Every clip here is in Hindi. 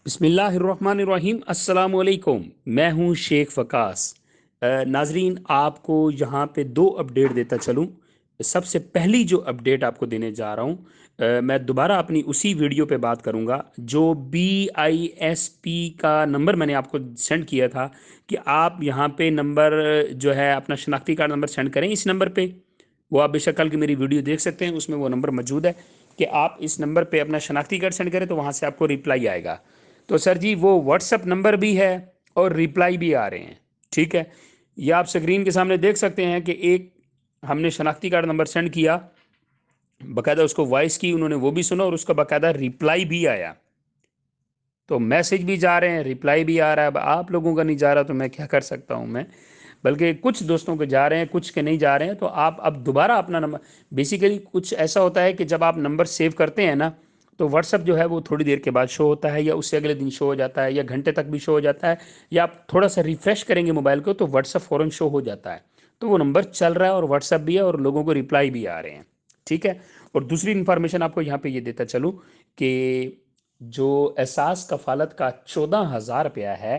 बिस्मिल्लाहिर्रहमानिर्रहीम अस्सलाम वालेकुम। मैं हूं शेख वकास। नाजरीन, आपको यहाँ पे दो अपडेट देता चलूं। सबसे पहली जो अपडेट आपको देने जा रहा हूं, मैं दोबारा अपनी उसी वीडियो पे बात करूंगा जो BISP का नंबर मैंने आपको सेंड किया था कि आप यहाँ पे नंबर जो है अपना शनाख्ती कार्ड नंबर सेंड करें इस नंबर पे। वो आप बेशक कल की मेरी वीडियो देख सकते हैं, उसमें वो नंबर मौजूद है कि आप इस नंबर पे अपना शनाख्ती कार्ड सेंड करें तो वहाँ से आपको रिप्लाई आएगा। तो सर जी, वो व्हाट्सअप नंबर भी है और रिप्लाई भी आ रहे हैं। ठीक है, ये आप स्क्रीन के सामने देख सकते हैं कि एक हमने शनाख्ती कार्ड नंबर सेंड किया, बाकायदा उसको वॉइस की, उन्होंने वो भी सुना और उसका बाकायदा रिप्लाई भी आया। तो मैसेज भी जा रहे हैं, रिप्लाई भी आ रहा है। अब आप लोगों का नहीं जा रहा तो मैं क्या कर सकता हूं। मैं बल्कि कुछ दोस्तों के जा रहे हैं, कुछ के नहीं जा रहे हैं। तो आप अब दोबारा अपना नंबर, बेसिकली कुछ ऐसा होता है कि जब आप नंबर सेव करते हैं ना, तो व्हाट्सअप जो है वो थोड़ी देर के बाद शो होता है, या उससे अगले दिन शो हो जाता है, या घंटे तक भी शो हो जाता है, या आप थोड़ा सा रिफ्रेश करेंगे मोबाइल को तो व्हाट्सअप फ़ौरन शो हो जाता है। तो वो नंबर चल रहा है और व्हाट्सअप भी है और लोगों को रिप्लाई भी आ रहे हैं। ठीक है। और दूसरी इंफॉर्मेशन आपको यहाँ पे ये देता चलूँ कि जो एहसास कफ़ालत का 14,000 रुपया है,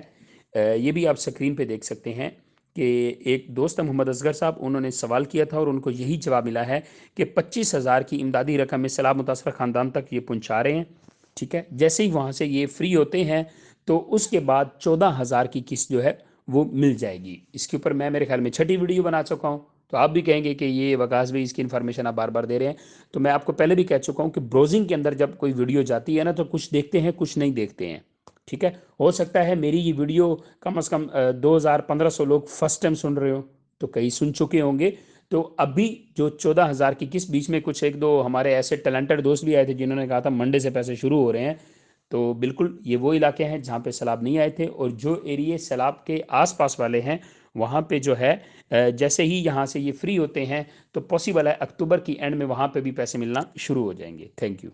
ये भी आप स्क्रीन पे देख सकते हैं कि एक दोस्त है मोहम्मद असगर साहब, उन्होंने सवाल किया था और उनको यही जवाब मिला है कि 25,000 की इमदादी रकम में सैलाब मुतासर ख़ानदान तक ये पहुंचा रहे हैं। ठीक है, जैसे ही वहाँ से ये फ्री होते हैं तो उसके बाद 14,000 की किस्त जो है वो मिल जाएगी। इसके ऊपर मैं मेरे ख्याल में छठी वीडियो बना चुका हूँ। तो आप भी कहेंगे कि ये वकास भाई इसकी इन्फॉर्मेशन आप बार बार दे रहे हैं। तो मैं आपको पहले भी कह चुका हूँ कि ब्राउजिंग के अंदर जब कोई वीडियो जाती है ना, तो कुछ देखते हैं कुछ नहीं देखते हैं। ठीक है, हो सकता है मेरी ये वीडियो कम से कम 2,000-1,500 लोग फर्स्ट टाइम सुन रहे हो, तो कई सुन चुके होंगे। तो अभी जो 14,000 की किस्त, बीच में कुछ एक दो हमारे ऐसे टैलेंटेड दोस्त भी आए थे जिन्होंने कहा था मंडे से पैसे शुरू हो रहे हैं। तो बिल्कुल ये वो इलाके हैं जहाँ पे सैलाब नहीं आए थे, और जो एरिए सैलाब के आसपास वाले हैं वहाँ पे जो है जैसे ही यहाँ से ये फ्री होते हैं तो पॉसिबल है अक्टूबर की एंड में वहाँ पे भी पैसे मिलना शुरू हो जाएंगे। Thank you.